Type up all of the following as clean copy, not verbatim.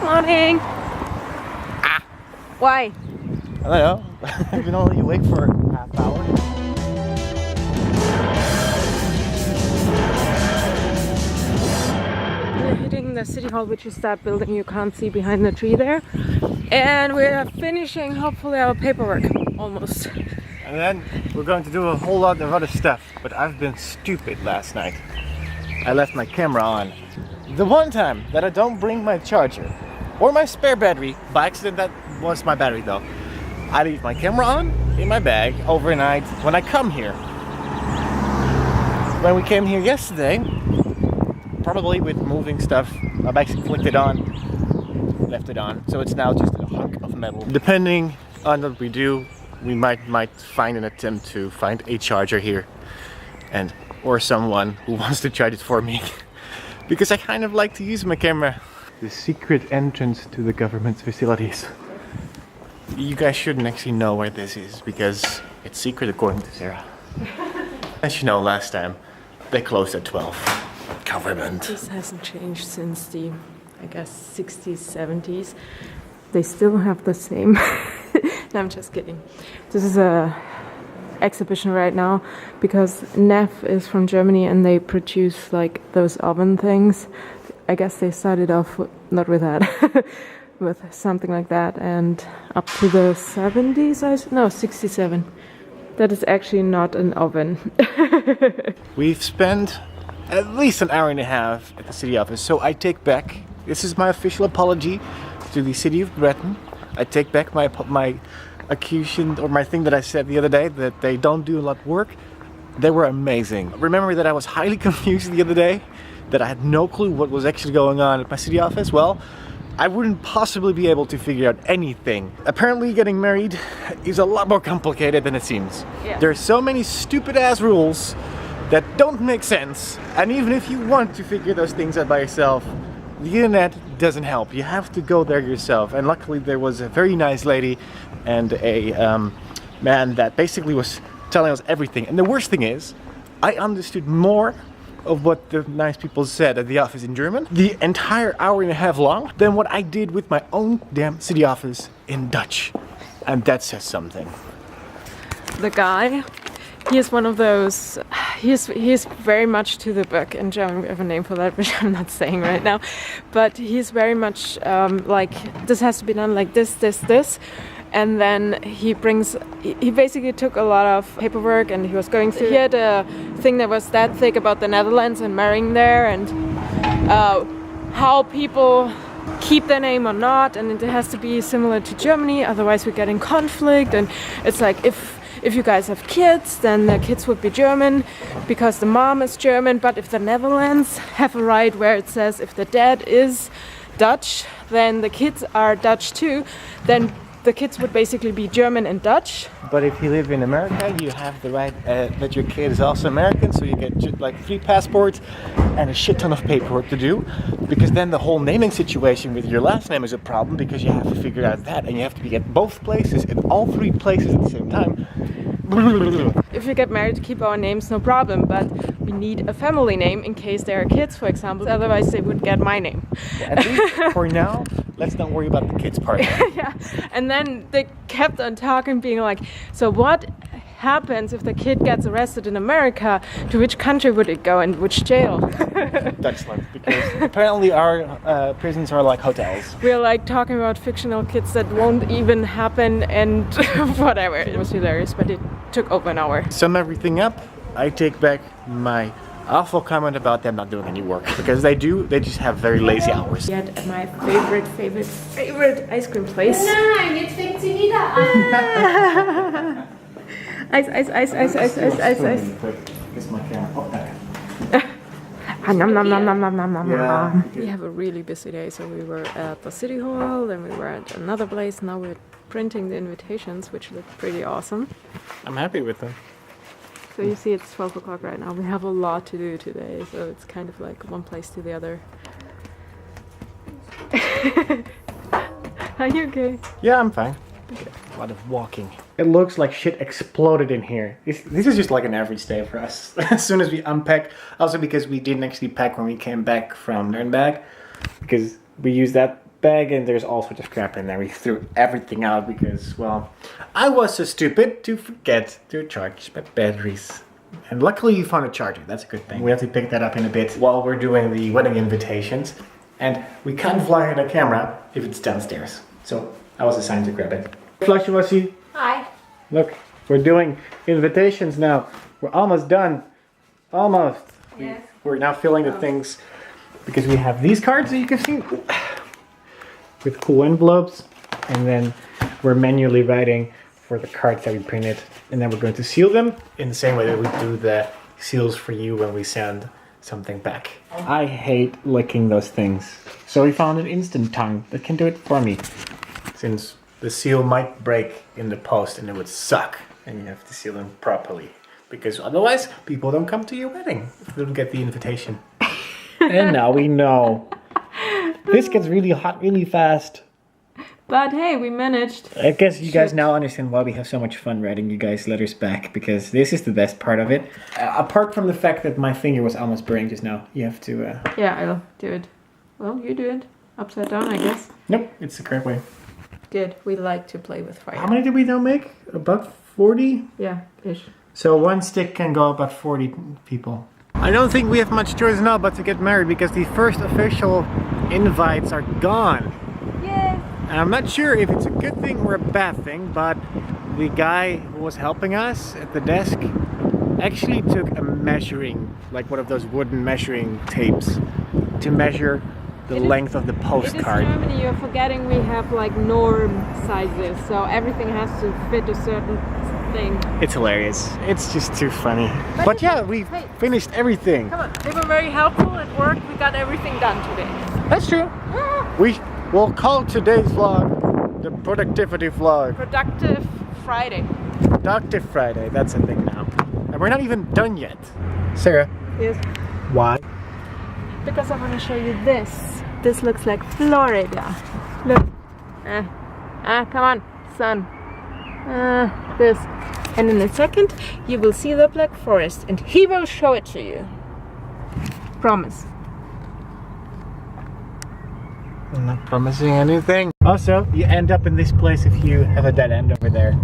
Good morning. Ah. Why? I don't know. I've been only awake for a half hour. We're hitting the city hall, which is that building you can't see behind the tree there. And we're finishing, hopefully, our paperwork. Almost. And then we're going to do a whole lot of other stuff. But I've been stupid last night. I left my camera on. The one time that I don't bring my charger or my spare battery, by accident that was my battery though, I leave my camera on in my bag overnight when I come here. When we came here yesterday, probably with moving stuff, I've actually flicked it on, left it on, so it's now just a hunk of metal. Depending on what we do, we might find an attempt to find a charger here, and or someone who wants to charge it for me, because I kind of like to use my camera. The secret entrance to the government's facilities. You guys shouldn't actually know where this is because it's secret according to Sara. As you know, last time they closed at 12. Government. This hasn't changed since the, I guess, 60s, 70s. They still have the same. No, I'm just kidding. This is a exhibition right now because NEF is from Germany and they produce like those oven things. I guess they started off not with that, with something like that, and up to the 70s, no, 67. That is actually not an oven. We've spent at least an hour and a half at the city office, so I take back, this is my official apology to the city of Breton. I take back my accusation, or my thing that I said the other day, that they don't do a lot of work. They were amazing. Remember that I was highly confused the other day, that I had no clue what was actually going on at my city office? Well, I wouldn't possibly be able to figure out anything. Apparently getting married is a lot more complicated than it seems. Yeah. There are so many stupid ass rules that don't make sense, and even if you want to figure those things out by yourself, the internet doesn't help. You have to go there yourself, and luckily there was a very nice lady and a man that basically was telling us everything. And the worst thing is, I understood more of what the nice people said at the office in German, the entire hour and a half long, than what I did with my own damn city office in Dutch. And that says something. The guy, he is one of those, he is very much to the book. In German we have a name for that, which I'm not saying right now. But he's very much like, this has to be done like this. And then he basically took a lot of paperwork and he was going through. He had a thing that was that thick about the Netherlands and marrying there and how people keep their name or not. And it has to be similar to Germany, otherwise we get in conflict. And it's like if you guys have kids, then the kids would be German because the mom is German. But if the Netherlands have a right where it says if the dad is Dutch, then the kids are Dutch too, then the kids would basically be German and Dutch. But if you live in America, you have the right that your kid is also American, so you get like 3 passports and a shit ton of paperwork to do, because then the whole naming situation with your last name is a problem, because you have to figure out that, and you have to be at both places, at all 3 places at the same time. If we get married to keep our names, no problem, but we need a family name in case there are kids, for example, otherwise they would get my name. At least for now, let's not worry about the kids part. Yeah, and then they kept on talking, being like, so what happens if the kid gets arrested in America? To which country would it go and which jail? Dutchland, because apparently our prisons are like hotels. We're like talking about fictional kids that won't even happen and whatever. It was hilarious, but it took over an hour. Sum everything up, I take back my awful comment about them not doing any work, because they just have very lazy hours. Yet at my favorite ice cream place. Nein, jetzt fängt sie wieder an. Ice. Yeah. We have a really busy day, so we were at the city hall, then we were at another place. Now we're printing the invitations, which look pretty awesome. I'm happy with them. So you see it's 12 o'clock right now. We have a lot to do today, so it's kind of like one place to the other. Are you okay? Yeah, I'm fine. A lot of walking. It looks like shit exploded in here. This is just like an average day for us. As soon as we unpack, also because we didn't actually pack when we came back from Nürnberg, because we used that bag and there's all sorts of crap in there. We threw everything out because, well, I was so stupid to forget to charge my batteries. And luckily you found a charger, that's a good thing. We have to pick that up in a bit while we're doing the wedding invitations. And we can't fly the camera if it's downstairs. So I was assigned to grab it. Flushy. Hi. Look, we're doing invitations now. We're almost done. Almost. Yes. We're now filling the things because we have these cards that you can see with cool envelopes. And then we're manually writing for the cards that we printed. And then we're going to seal them in the same way that we do the seals for you when we send something back. I hate licking those things. So we found an instant tongue that can do it for me. Since the seal might break in the post and it would suck. And you have to seal them properly. Because otherwise, people don't come to your wedding if they don't get the invitation. And now we know. This gets really hot really fast. But hey, we managed. I guess you guys now understand why we have so much fun writing you guys letters back. Because this is the best part of it. Apart from the fact that my finger was almost burning just now. You have to... Yeah, I'll do it. Well, you do it. Upside down, I guess. Nope, it's the correct way. Good. We like to play with fire. How many did we now make? About 40? Yeah, ish. So one stick can go about 40 people. I don't think we have much choice now but to get married because the first official invites are gone. Yes. And I'm not sure if it's a good thing or a bad thing, but the guy who was helping us at the desk actually took a measuring, like one of those wooden measuring tapes, to measure the length of the postcard. It is Germany, you're forgetting we have like norm sizes, so everything has to fit a certain thing. It's hilarious. It's just too funny. But yeah, we finished everything. Come on, they were very helpful at work. We got everything done today. That's true. We will call today's vlog the productivity vlog. Productive Friday. Productive Friday, that's a thing now. And we're not even done yet. Sarah. Yes. Why? Because I want to show you this. This looks like Florida. Look. Come on, sun. This. And in a second, you will see the Black Forest and he will show it to you. Promise. I'm not promising anything. Also, you end up in this place if you have a dead end over there.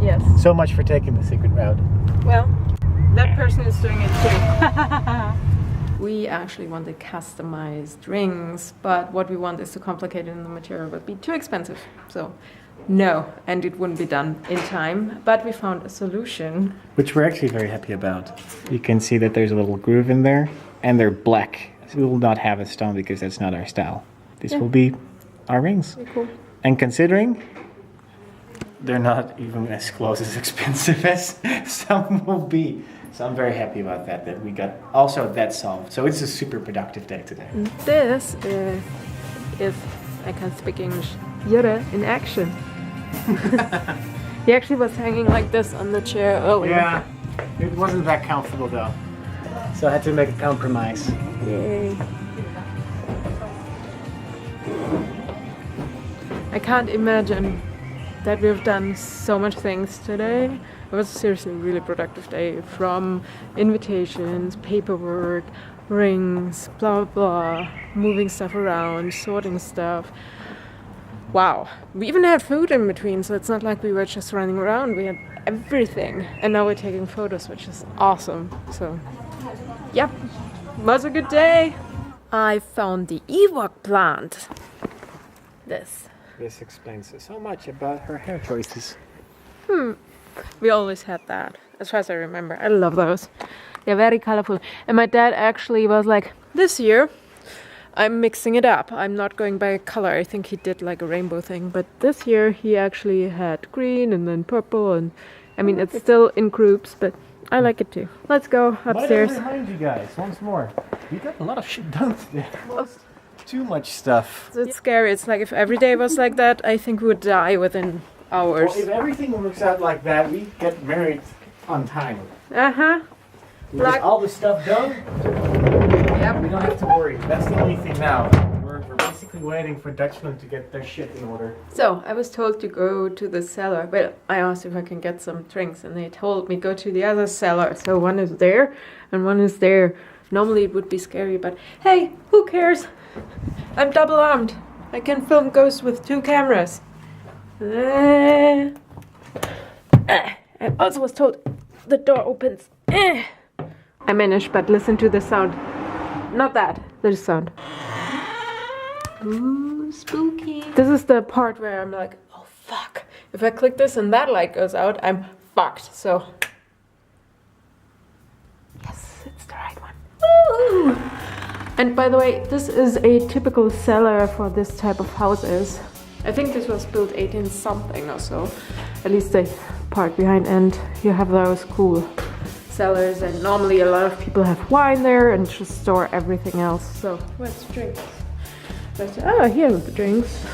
Yes. So much for taking the secret route. Well, that person is doing it too. We actually wanted customized rings, but what we want is too complicated and the material would be too expensive. So, no, and it wouldn't be done in time, but we found a solution. Which we're actually very happy about. You can see that there's a little groove in there, and they're black. So we will not have a stone because that's not our style. This will be our rings. Very cool. And considering they're not even as close as expensive as some will be. So I'm very happy about that we got also that solved. So it's a super productive day today. This is, I can't speak English, Jurre in action. He actually was hanging like this on the chair earlier. Yeah, it wasn't that comfortable though. So I had to make a compromise. Yay. I can't imagine that we've done so much things today. It was seriously a really productive day, from invitations, paperwork, rings, blah blah, moving stuff around, sorting stuff. Wow, we even had food in between, so it's not like we were just running around. We had everything, and now we're taking photos, which is awesome. So, yep, was a good day. I found the Ewok plant. This explains so much about her hair choices. We always had that, as far as I remember. I love those. They're very colorful. And my dad actually was like, this year, I'm mixing it up. I'm not going by color. I think he did like a rainbow thing. But this year, he actually had green and then purple. And I mean, it's still in groups, but I like it too. Let's go upstairs. Might I remind you guys, once more, we got a lot of shit done today. Too much stuff. It's scary. It's like if every day was like that, I think we would die within hours. Well, if everything works out like that, we get married on time. With all the stuff done, Yep. we don't have to worry. That's the only thing now. We're basically waiting for Dutchmen to get their shit in order. So I was told to go to the cellar. Well, I asked if I can get some drinks, and they told me go to the other cellar. So one is there, and one is there. Normally it would be scary, but hey, who cares? I'm double armed. I can film ghosts with 2 cameras. I also was told the door opens. I managed, but listen to the sound. Not that, this sound. Ooh, spooky. This is the part where I'm like, oh fuck. If I click this and that light goes out, I'm fucked. So, yes, it's the right one. Woo! And by the way, this is a typical cellar for this type of houses. I think this was built 18 something or so. At least the part behind, and you have those cool cellars, and normally a lot of people have wine there and just store everything else. So, where's the drinks? Oh, here are the drinks.